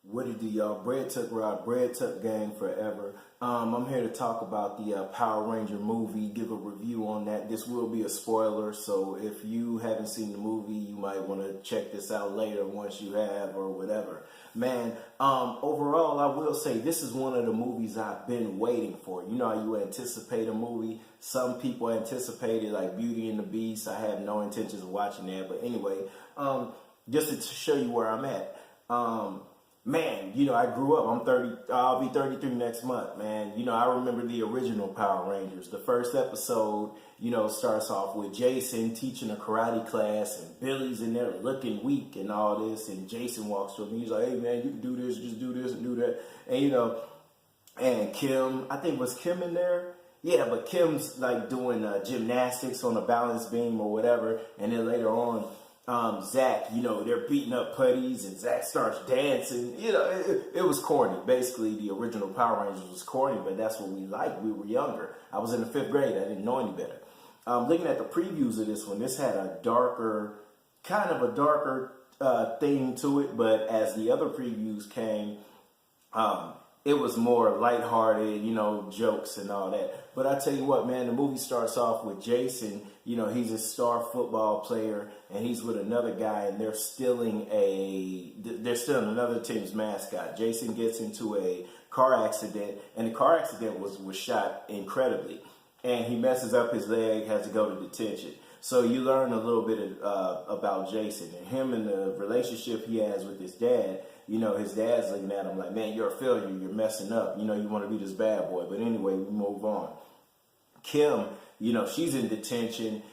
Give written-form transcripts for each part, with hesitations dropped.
What it do, y'all? Bread Tuck Rod, Bread Tuck Gang forever. I'm here to talk about the Power Ranger movie, give a review on that. This will be a spoiler, so if you haven't seen the movie, you might want to check this out later once you have or whatever. Man, overall, I will say this is one of the movies I've been waiting for. You know how you anticipate a movie? Some people anticipated like Beauty and the Beast. I have no intentions of watching that, but anyway, just to show you where I'm at. Man, you know, I grew up. I'm 30. I'll be 33 next month, man. You know, I remember the original Power Rangers. The first episode, you know, starts off with Jason teaching a karate class, and Billy's in there looking weak and all this. And Jason walks to him. And he's like, "Hey, man, you can do this. Just do this and do that." And you know, and Kim, I think was Kim in there. Yeah, but Kim's like doing gymnastics on a balance beam or whatever. And then later on, Zach, you know, they're beating up putties and Zach starts dancing. You know, it was corny. Basically, the original Power Rangers was corny, but that's what we liked. We were younger. I was in the 5th grade. I didn't know any better. Looking at the previews of this one, this had a darker, kind of a darker theme to it, but as the other previews came, it was more lighthearted, you know, jokes and all that. But I tell you what, man, the movie starts off with Jason. You know, he's a star football player, and he's with another guy, and they're stealing another team's mascot. Jason gets into a car accident, and the car accident was shot incredibly. And he messes up his leg, has to go to detention. So you learn a little bit about Jason and him and the relationship he has with his dad. You know, his dad's looking at him like, "Man, you're a failure. You're messing up. You know, you want to be this bad boy." But anyway, we move on. Kim, you know, she's in detention.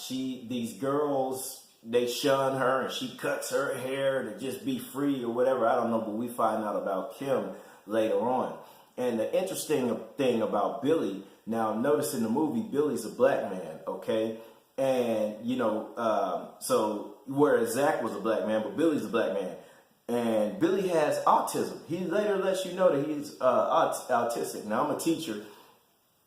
These girls, they shun her, and she cuts her hair to just be free or whatever. I don't know, but we find out about Kim later on. And the interesting thing about Billy, now notice in the movie, Billy's a black man, okay? And, you know, so whereas Zach was a black man, but Billy's a black man. And Billy has autism. He later lets you know that he's autistic. Now, I'm a teacher,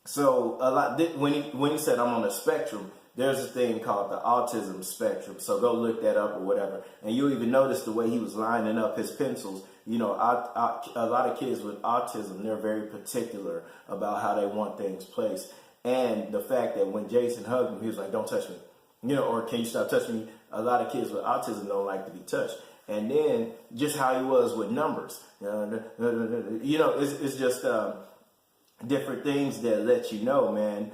so a lot when he said I'm on the spectrum, there's a thing called the autism spectrum. So go look that up or whatever. And you'll even notice the way he was lining up his pencils. You know, a lot of kids with autism, they're very particular about how they want things placed. And the fact that when Jason hugged him, he was like, "Don't touch me," you know, or "Can you stop touching me?" A lot of kids with autism don't like to be touched. And then just how he was with numbers, you know, it's just different things that let you know, man.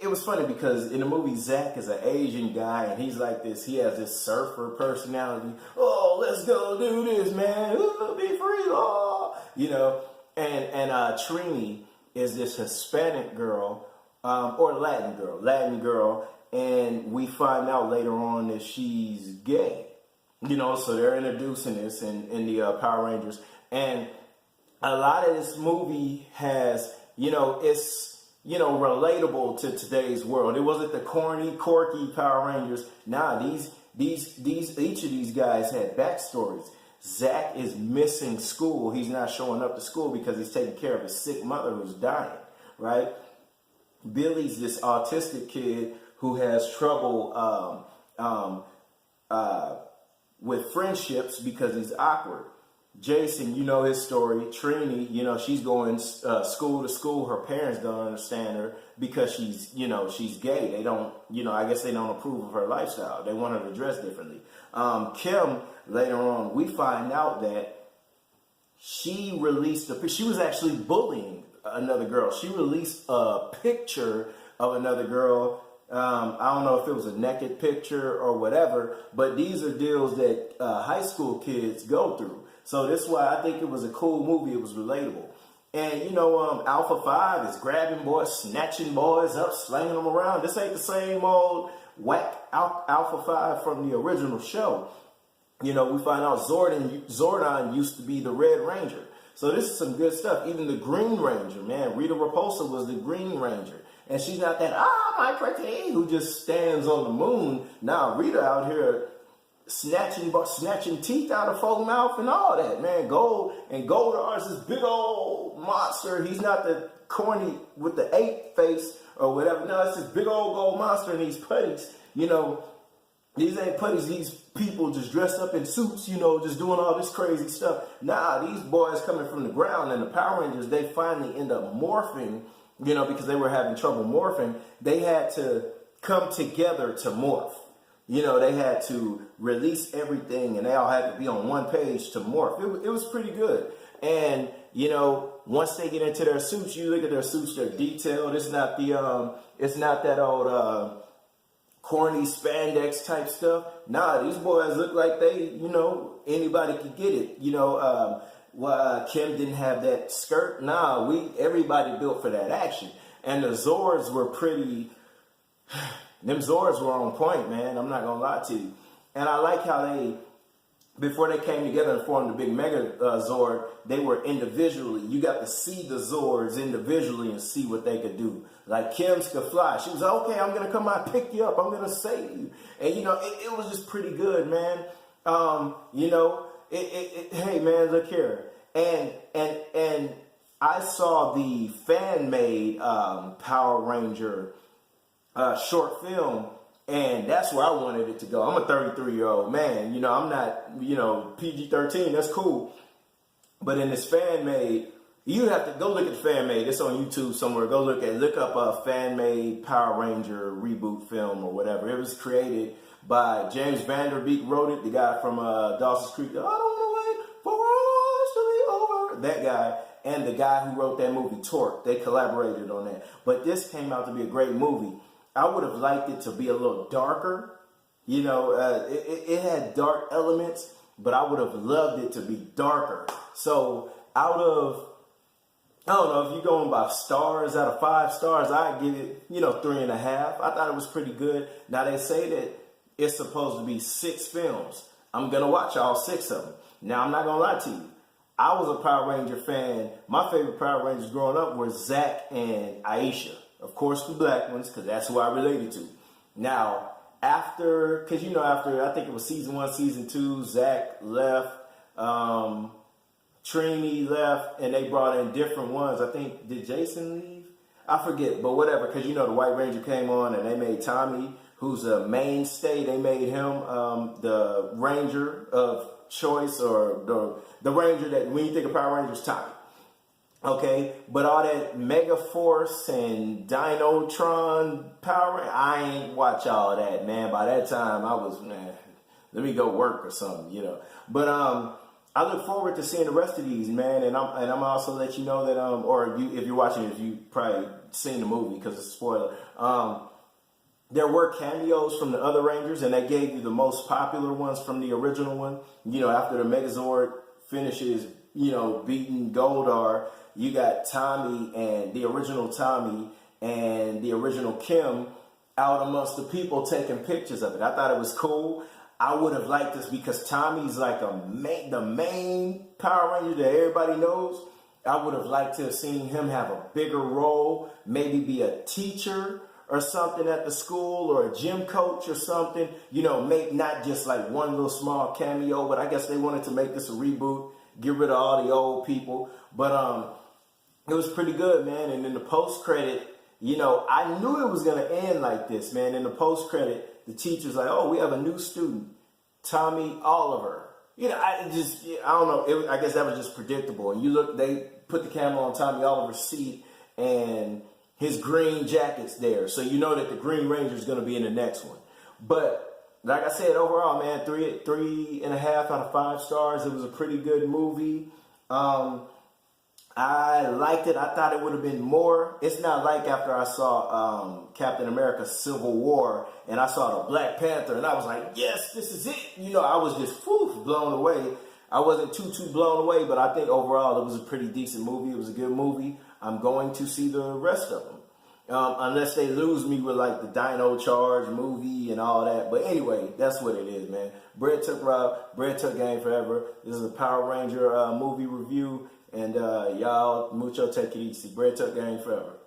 It was funny because in the movie, Zach is an Asian guy, and he's like this. He has this surfer personality. "Oh, let's go do this, man. Ooh, be free, oh," you know. And Trini is this Hispanic girl, or Latin girl, and we find out later on that she's gay. You know, so they're introducing this in the Power Rangers. And a lot of this movie has, you know, it's, you know, relatable to today's world. It wasn't the corny, quirky Power Rangers. Nah, each of these guys had backstories. Zach is missing school. He's not showing up to school because he's taking care of his sick mother who's dying, right? Billy's this autistic kid who has trouble with friendships because he's awkward. Jason, you know his story. Trini, you know, she's going school to school. Her parents don't understand her because she's, you know, she's gay. They don't, you know, I guess they don't approve of her lifestyle. They want her to dress differently. Kim, later on, we find out that she was actually bullying another girl. She released a picture of another girl. I don't know if it was a naked picture or whatever, but these are deals that high school kids go through. So this is why I think it was a cool movie. It was relatable. And, you know, Alpha 5 is grabbing boys, snatching boys up, slinging them around. This ain't the same old whack Alpha 5 from the original show. You know, we find out Zordon used to be the Red Ranger. So this is some good stuff. Even the Green Ranger, man. Rita Repulsa was the Green Ranger. And she's not that, my pretty, who just stands on the moon. Now, Rita out here snatching teeth out of folks' mouth and all that, man. Goldar's this big old monster. He's not the corny with the 8 face or whatever. No, it's this big old gold monster and these putties. You know, these ain't putties. These people just dressed up in suits, you know, just doing all this crazy stuff. Nah, these boys coming from the ground, and the Power Rangers, they finally end up morphing, you know, because they were having trouble morphing. They had to come together to morph. You know, they had to release everything, and they all had to be on one page to morph. It was pretty good. And, you know, once they get into their suits, you look at their suits, they're detailed. It's not that old corny spandex type stuff. Nah, these boys look like they, you know, anybody could get it. You know, Kim didn't have that skirt. Nah, everybody built for that action. And the Zords were pretty, them Zords were on point, man. I'm not gonna lie to you. And I like how before they came together and formed the big Mega Zord, they were individually. You got to see the Zords individually and see what they could do. Like Kim's could fly. She was like, okay, I'm going to come out and pick you up. I'm going to save you. And, you know, it was just pretty good, man. You know, hey, man, look here. And I saw the fan-made Power Ranger short film, and that's where I wanted it to go. I'm a 33-year-old man. You know, I'm not, you know, PG-13. That's cool. But in this fan-made, you have to go look at the fan-made. It's on YouTube somewhere. Look up a fan-made Power Ranger reboot film or whatever. It was created by James Vanderbeek, wrote it, the guy from Dawson's Creek. I don't want to wait for us to be over. That guy. And the guy who wrote that movie, Torque. They collaborated on that. But this came out to be a great movie. I would have liked it to be a little darker. You know, it had dark elements, but I would have loved it to be darker. So out of, I don't know, if you're going by stars, out of 5 stars, I'd give it, you know, 3.5. I thought it was pretty good. Now they say that it's supposed to be 6 films. I'm going to watch all 6 of them. Now I'm not going to lie to you. I was a Power Ranger fan. My favorite Power Rangers growing up were Zach and Aisha. Of course, the black ones, because that's who I related to. Now, because, you know, after, I think it was season 1, season 2, Zach left, Trini left, and they brought in different ones. I think, did Jason leave? I forget, but whatever, because, you know, the White Ranger came on, and they made Tommy, who's a mainstay, they made him the Ranger of choice, or the Ranger that, when you think of Power Rangers, Tommy. Okay, but all that Mega Force and Dinotron Power, I ain't watch all that, man. By that time, I was, man, let me go work or something, you know. But I look forward to seeing the rest of these, man. And I'm also let you know that or if you're watching it, if you probably seen the movie because it's a spoiler. There were cameos from the other Rangers, and they gave you the most popular ones from the original one. You know, after the Megazord finishes, you know, beating Goldar, you got Tommy and the original Tommy and the original Kim out amongst the people taking pictures of it. I thought it was cool. I would have liked this because Tommy's like the main Power Ranger that everybody knows. I would have liked to have seen him have a bigger role, maybe be a teacher or something at the school, or a gym coach or something. You know, make not just like one little small cameo, but I guess they wanted to make this a reboot, get rid of all the old people. But it was pretty good, man. And in the post-credit, you know, I knew it was going to end like this, man. In the post-credit, the teacher's like, oh, we have a new student, Tommy Oliver. You know, I don't know. I guess that was just predictable. And you look, they put the camera on Tommy Oliver's seat, and his green jacket's there. So you know that the Green Ranger is going to be in the next one. But like I said, overall, man, 3.5 out of 5 stars. It was a pretty good movie. I liked it. I thought it would have been more. It's not like after I saw Captain America Civil War and I saw the Black Panther and I was like, yes, this is it. You know, I was just blown away. I wasn't too blown away, but I think overall it was a pretty decent movie. It was a good movie. I'm going to see the rest of them. Unless they lose me with like the Dino Charge movie and all that. But anyway, that's what it is, man. Bread Took Rob, Bread Took Game Forever. This is a Power Ranger movie review. And y'all, mucho take it easy. Bread Took Game Forever.